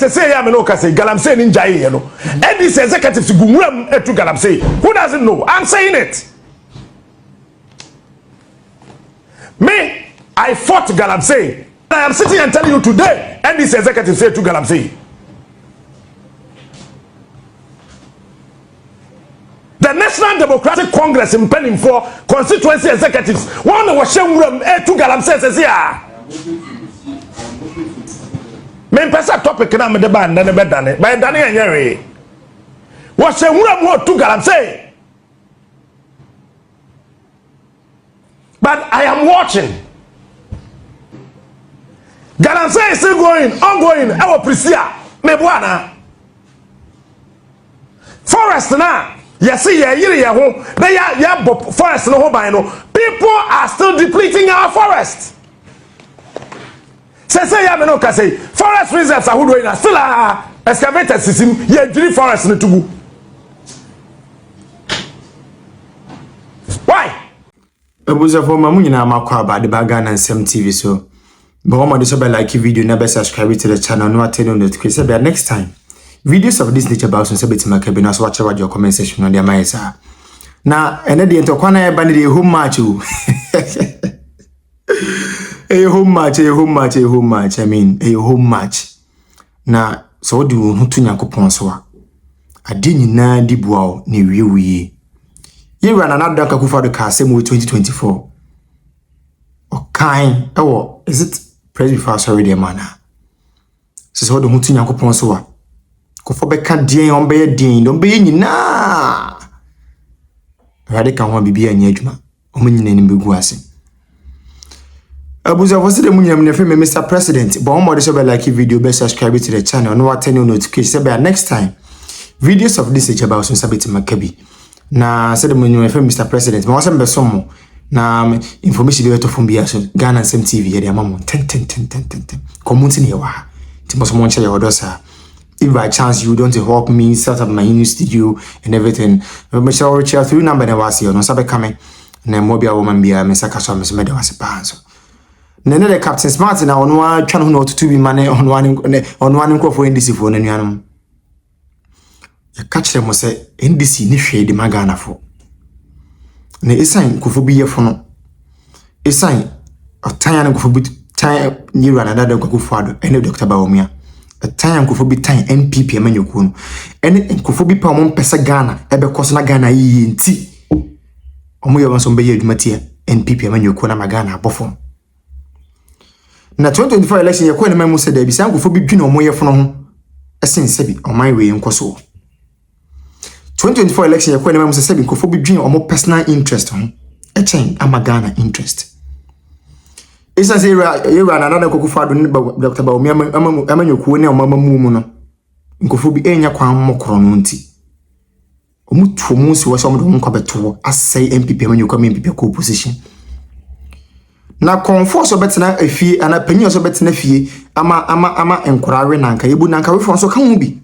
say ya me no ka say Galamsey ni njaye ye no. NDC executives gumuram etu Galamsey. Who doesn't know? I'm saying it. Me, I fought Galamsey. I am sitting and telling you today, NDC executives say to Galamsey. The National Democratic Congress in Penning for constituency executives. One was Shemram to Galamsey says here. Men pesa topic na me de ban na be dane by dane anyere wo se nwura mo to Galamsey, but I am watching. Galamsey is still ongoing our prisia me boana forest na yes ye yire ye ho na ya forest no ho ban no. People are still depleting our forest. Say ya me no ka say forest reserves are who doing still excavated system ye dri forest no tugu. Why? Ebuza for mamu nyina makwa ba de baga na Nsem TV so. But one more so be like video na be subscribe to the channel no attend on notification be next time. Videos of this nature about so be timaka be na so watch your comment section on the maisa. Na ene de entokwana e ba ne de home match o. A home match. I mean, a home match. Na so do hutu Nyankopon so a. Ade nyina di buawo na wiye. Ye run another kakufa do ka same 2024. Okan ewo is it presbyterian sorry the man. So do hutu Nyankopon so a. Kofo be ka den on be den, don be nyina. Rade ka ho bibia anya adwuma. Omo nyina ni begu ase. Abuza for the munyam ne fame Mr. President, but one more so be like video, be subscribe to the channel, no attend no notification. Be next time. Videos of this about so sabiti makabi. Na said the munyam fame Mr. President, but wasn't be some na information be to from bia so Ghana Nsem TV ya mama 10. Community ne wa. Timo so moncha ya odosa. If by chance you don't help me set up my new studio and everything, me shall reach out through number na wasi no sabe kame na mobile woman bia me saka so me se me de wase pa so. Nene the Captain Smart na on one channel no to be money on one for NDC for nanuanum. Ya catch them say NDC ni hwe de magana for. Na esan kofo bi yefo no. Esan otan na kofo bi tan ni rana da kofo ado ene Dr. Bawumia. Otan kofo bi tan NPP amanyoku no. Ene kofo bi pa mo pesa Ghana ebe koso na Ghana yi nti. Omo ye wonso be ye adwumati NPP amanyoku na magana abofo. Na 2024 election ye ko ne mamu se da bi san kofo bi dwene omo ye fono ho esense bi oman we nkoso 2024 election ye ko ne mamu se bi kofo bi dwene omo personal interest ho echen amagana interest isa se era na another kokofo ado ne Dr. Bawumia amanyoku ne omamu mu no nkofo bi enya kwan mokoro no nti omu tuomu si wo so omo do nkwa beto asai MPP amanyoku MPP ko opposition na konforce obetina afie ana panyi so betina fie ama enkorawe nanka yebu nanka we fonso ka hu bi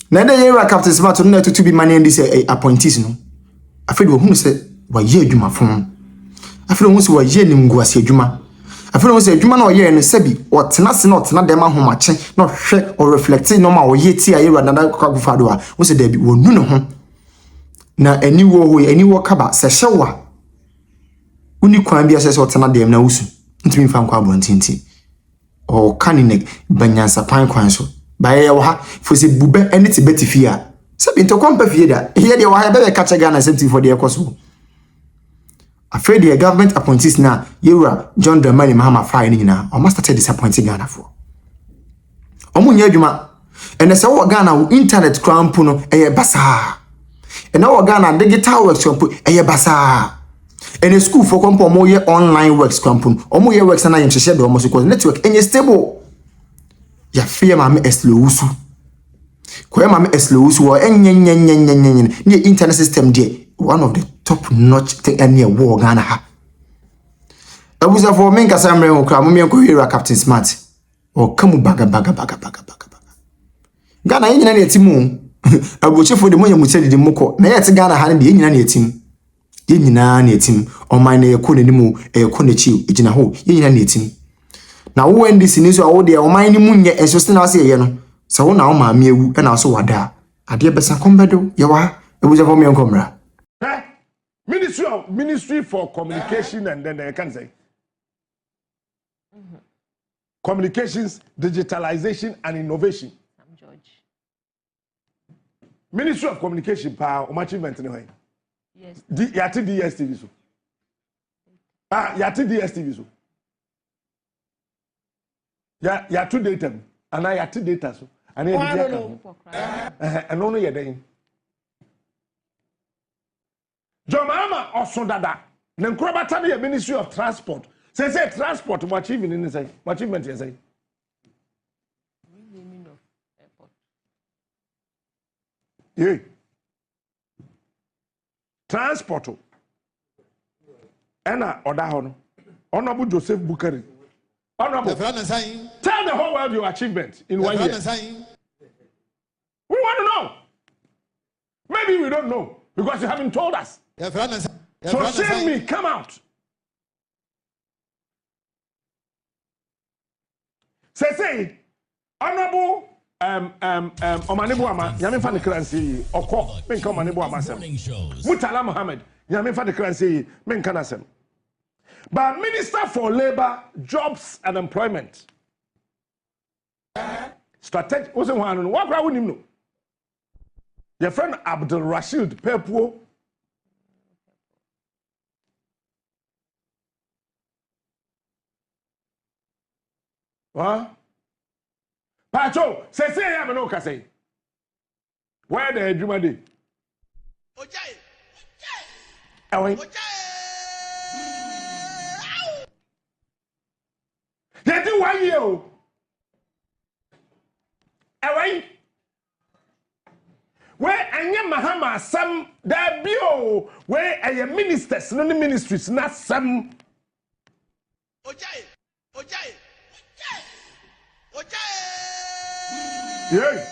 na de yera Captain Smart no to be money NDC appointees no afedi wo hu se wa ye adwuma fon afedi wo se wa ye nimguase adwuma afedi wo se adwuma na o ye no sabi o tena se na o tena dem ahomache na hwe o reflect no ma o ye ti ayera na kwagufa do a wo se da bi wo nu ne ho na aniwo kaba se hyewa uni kwan bia se otena dem na wusu ntimi fa nkwa abontinti o kanine banyansa pan kwan so baye wo ha fosi bube ene ti betifia sabi to kwampa fie da ye de wo ha be ka che Ghana Nsem for de ekoso afraid the government appointees na yewura John Dramani Mahama fire ni nyina o master disappointing Ghana for omunya adwuma ene se wo Ghana wo internet cramp no eye basa ene wo Ghana digital workshop eye basa. And a school for compo more online works campun or more works and I am shared almost because network and stable. Ya fear mammy eslousu. Queer mammy eslousu or any near internet system dear. One of the top notch thing and near war Ghana ha. I was a for Minka Samuel or Crammy Captain Smart or come baga. Ghana in any timu. I will check for the money we said the Moko. Nay at Ghana had the Indian team. Ye nyina na etim o man na yeko nanimu eyeko na chi ejina ho ye nyina na etim na wo NDC ni so a wo de o man ni munye enso se na wase ye no se wo na wo ma ewu e na so wada ade besa kombedo ye wa ebuja for me enkomra. Ministry for Communication and then they can say Communications, Digitalization and Innovation. George. Ministry of Communication power achievement anyway. Yes. Yati DSTV so. Yati DSTV so. Yatu data and I yati data so. And I don't know. And only a day. Jomama also dada. Nenkrobata the Ministry of Transport. Say transport what achievement in say. What achievement you say? Renaming of airport. Yeah. Transport. Ena odahono. Honorable Joseph Bukari. Honorable. Tell the whole world your achievement in 1 year. We want to know. Maybe we don't know because you haven't told us. So shame me, come out. Say, Honorable Omanibu Ama, Yamin Fan the currency, or call, men come Omanibu Amasem. Mutala Mohammed, Yamin Fan the currency, men canasem. But Minister for Labor, Jobs and Employment. Strategy, wasn't one, what crowd would you know? Your friend Abdul Rashid Pepo. What? Pacho, say, I'm no say. Where the Juma day? Away. They do 1 year. Away. Where Anya Mahama some that bio where a ministers, no ministries, not some. Yeah.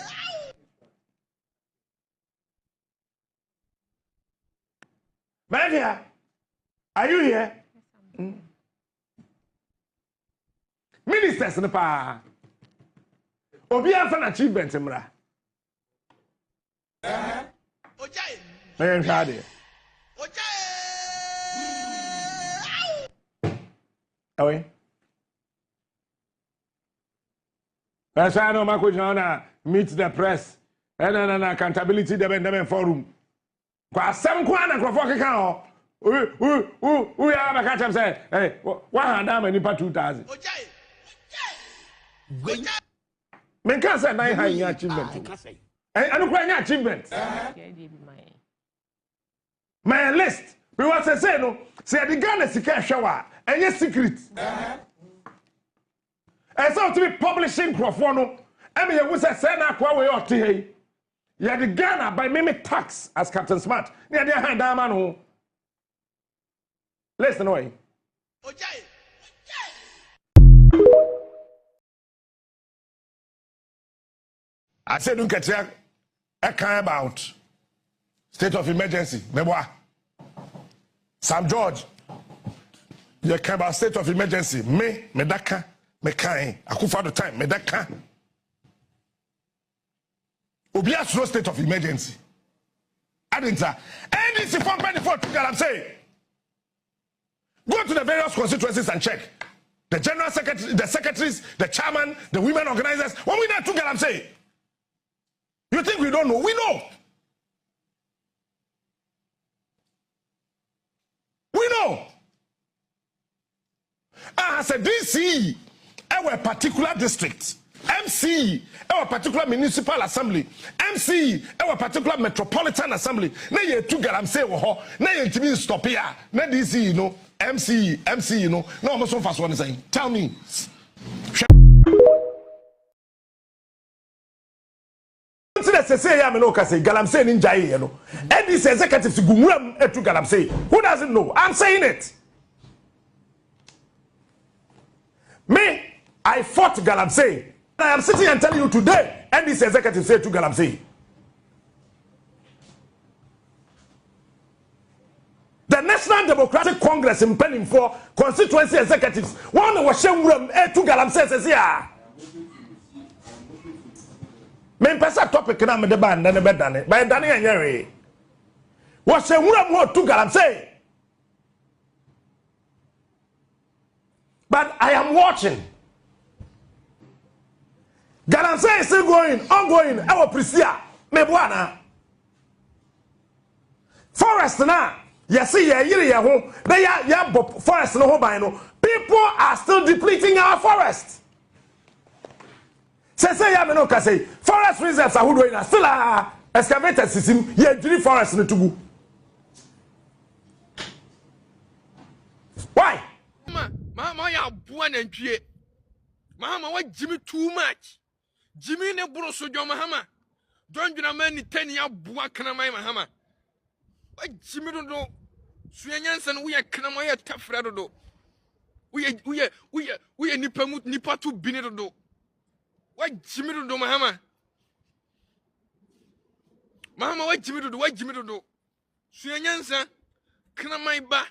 Maria, are you here? Ministers, no pa. Obi an achievement, mra. I am shady. Away. That's why I know my question meet the press. And accountability development forum. Because some kwana crofok can we have a catch up say, hey, 100 and 2,000. Men can't say 900 achievement. I don't quite achievement. My list. We want to say no. Say the Ghana secret shower and your secret. And so to be publishing Crofono. I mean, you say na kwa we oti hey. You the Ghana by mimic tax as Captain Smart. Near the hand man who. Listen away. I said don't get here. I care about state of emergency. Meboa. Sam George. You care about state of emergency. Me daka. Me kind. I could find the time. Me daka. Obia's no state of emergency. I didn't say. NDC from 24 to Galamsey. Go to the various constituencies and check. The general secretary, the secretaries, the chairman, the women organizers. When we not to Galamsey. You think we don't know? We know. We know. As a DC, our particular district, MC, our particular municipal assembly, MC, our particular metropolitan assembly. Na ye tu Galamsey wo ho, na ye ntimi stop here. Na DC, you know, MC, you know. No, I'm so fast one saying. Tell me. Say I'm no say Galamsey ninja you know. And these executives gumuram to Galamsey. Who doesn't know? I'm saying it. Me, I fought Galamsey. I am sitting and telling you today, and this executive said to Galamsey. The the National Democratic Congress in Penning for constituency executives. One was Shemram to Galamsey says here. Men pass a topic and I'm the band and the bed done it by Danny and Jerry. Was Shemram to Galamsey? But I am watching. Galamsey is still going, ongoing, our Prisia, Mebuana. Forest na yes they are forest no by people are still depleting our forest. Say ya me no ka say forest reserves are who doing still excavated system ye dri forest no tugu. Why? Mama ya bua na ntwie. Mama wa Jimmy too much. Jimmy ne bro so jo mahama. Don dwuna man ni 10 ya bua kana mai mahama. Jimmy do Suyansan we are Kanamaya Tafrado. We are nipa to Binido. Why Jimmy do Mahama? Mahama, what Jimmy do? What Jimmy do? Suyansan Kanamai ba.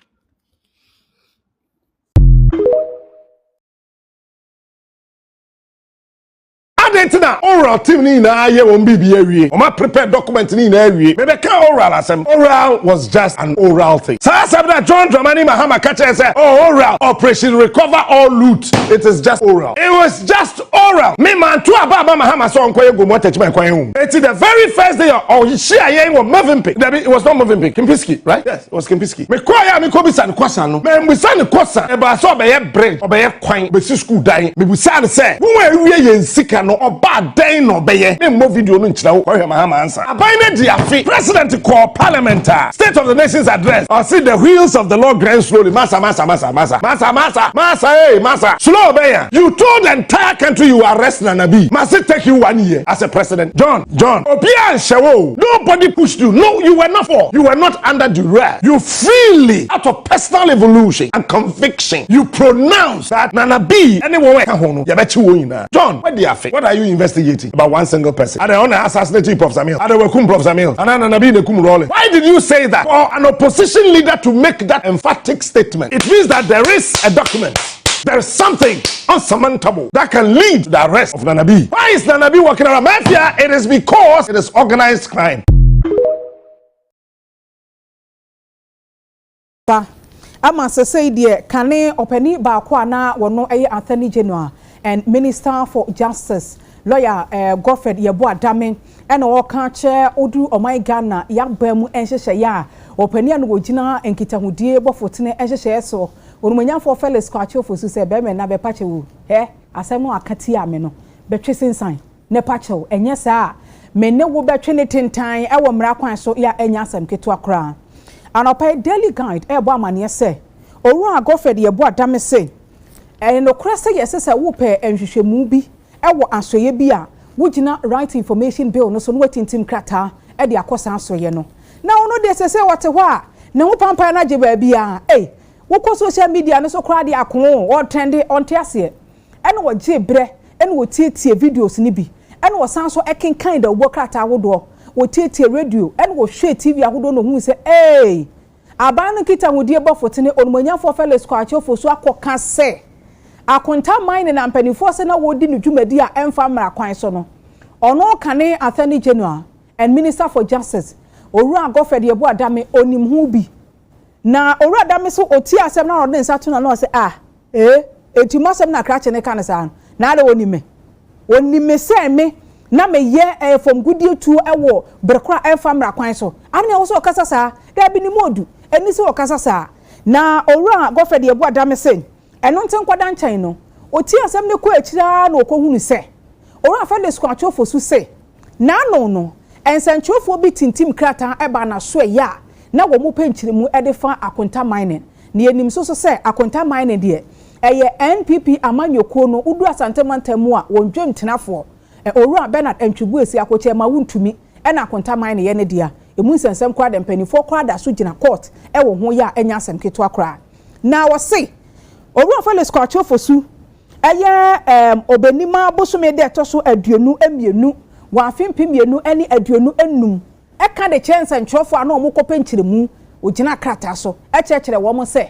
Adentina oral team ni na ye won bibia wie. O ma prepare document ni na wie. Maybe can oral asem. Oral was just an oral thing. Sa that John Dramani Mahama catcher said, "Oh, oral operation recover all loot." It is just oral. It was just oral. Me man to ababa Mahama so onkoye go mo touch my kwan home. It's the very first day of share yen was Movenpick. It was not Movenpick. Kimpiski, right? Yes, it was Kimpiski. Me kwaya me ko bisa ne kwasa no. Me bisa ne kwasa. E ba so obeye bread, obeye kwan, be school dan. Me bisa ne say, "Wo awie yen sika no oba dan no beye." Me mo video no nchira wo kwahwe Mahama answer. Aban ne dia fi. President call parliament. State of the Nation's address. I see the wheels of the law grind slowly. Massa. Hey, massa. Slow beya. You told the entire country you arrest Nanabi. Must it take you 1 year as a president? John. Obia and Shawo. Nobody pushed you. No, you were not for. You were not under duress. You freely, out of personal evolution and conviction, you pronounced that Nanabi anyone John, what do you think? What are you investigating about one single person? Are they on the assassination Prof. Samuel? Are they Wakum Prof. Samuel? And Nanabi Nekum Rolling. Why did you say that? For an opposition leader to make that emphatic statement, it means that there is a document. There is something unsurmountable that can lead to the arrest of Nanabi. Why is Nanabi walking around mafia? It is because it is organized crime. Ama say dear kane openi ba kwa na wono eye Attorney General and Minister for Justice lawyer Godfred Yeboah Dame and all kanche odu omai Ghana yagbemu enhyehyɛ ya openi anu ogina enkitahudie bofotene enhyehyɛ so onumanyafo Felix Kwacho fosu se be me na be pache wu asemo akati ame no betwe sensan ne pache wu enye saa me ne wo betwe ne tentan e wo mra kwan so ya enya asem keto akra anopai daily guide ebo amane se oru Godfred Yeboah Dame se no krese yesese wo pe enhwehwemu bi ewo asoye bi a wugina right information bill no so no watintim krata e de akosa asoye no na ono de sese wote ho a ne ho pampa na je ba bia wo social media no so kra de akon o trend on tiase ene wo je bre ene wo tietie videos ni bi ene wo san so eken kind of wo krata wodo wo tietie radio ene wo hwe TV ahodo no hu se aban no kita hodie bofotene onumanyafo Felix Kwacho fosu akoka se akonta mine na mpanifo se na wodi ne dwumadi a emfa mra kwan so no ono kane Attorney General and Minister for Justice Owura Godfred Yeboah Dame onim hu bi na Owura Dame so oti asem na ode nsa to na se etimo asem na krache ne kan sa na de onime se me na me ye from goodie to ewo brekra emfa mra kwan so ane wo so okasa sa da bi ni modu eni se okasa sa na Owura Godfred Yeboah Dame se eno nten kwada nchan no oti asem ne ko akira na okohunu se Owura Felix Kwacho fosu se na no ensanchofo bi tintim krata eba na so ya na wo mu penchirimu edefa akonta mining ne enim so se akonta mining de eye NPP amanyoko no udu asantemantemu a wondwem tenafo Owura Bernard Entwibu esi akoche ma wuntumi na akonta mining ye ne dia emu nsensem kwa de mpanifo kwa da so gina court wo ho ya enya asem keto akra na wo se Owura Felix Kwacho fosu eye obenima bosume de toso aduonu emienu wa fimpimienu eni aduonu enum eka de chance ntwofo ana omo kopenchiremu ogina krata so e kyerɛkyerɛ wo mo sɛ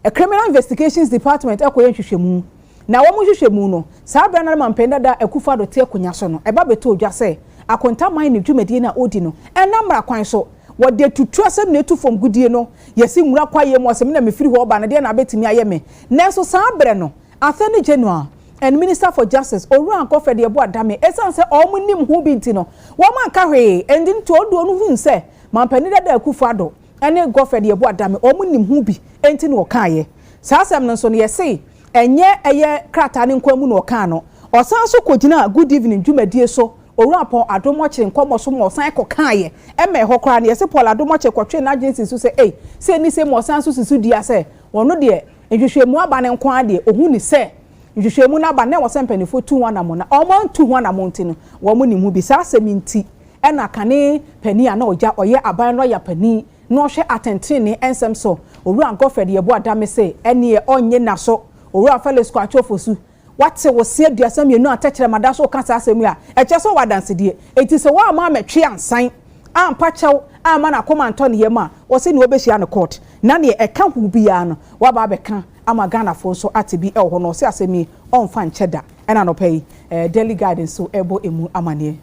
a criminal investigations department ekoye hwehwɛmu na wo mo hwehwɛmu no saa bra na mampenda da akufa do te akonya so no eba beto odwa sɛ akonta man ne dwumadie na odi no enamra kwan so wo de tutu asem na etu fom gudie no yesi nwura kwaye mo asem na mefiri ho ba na de na betimi aye me nanso saa bre no Attorney General and Minister for Justice Oru Ankofe de ebo adame esan se omo nim ho bi nti no wo man ka hwe endi nto odo no hu nse mampani da akufa do ene gofe de ebo adame omo nim ho bi enti no kaaye saa asem no so no yesi enye eye krata ne nkwamu no ka no osan so kogina good evening dwumadie so Oru Apon Adomoche nkomo so mo san kaaye eme ho kra ne yesi Paul Adomoche kwotwe na agency so se se ni se mo san so susu dia se wono de ehwehwemu aba ne nko ade ohu ni se ehwehwemu na aba ne wo sempanifo 2 na mo na omo 2 na mo ntino wo mo ni mu bi sa seminti e na kane pani ana oja oye aban no ya pani no hwe atentene ne ensem so Oru Ankofe de ebo adame se ene onye na so Oru afale squad chofosu wate wo se aduasam yenu atechire mada so ka sa asemu a eche so wadanse die eti se wa ma metwe ansan ampa chew ama na koma ntɔ ne yam a wo se ne obehia no court na ne eka hu bia no wa ba beka ama Ghana fo so atebi e ho no se asemi onfa ncheda ena no pay daily guidance so ebo emu amane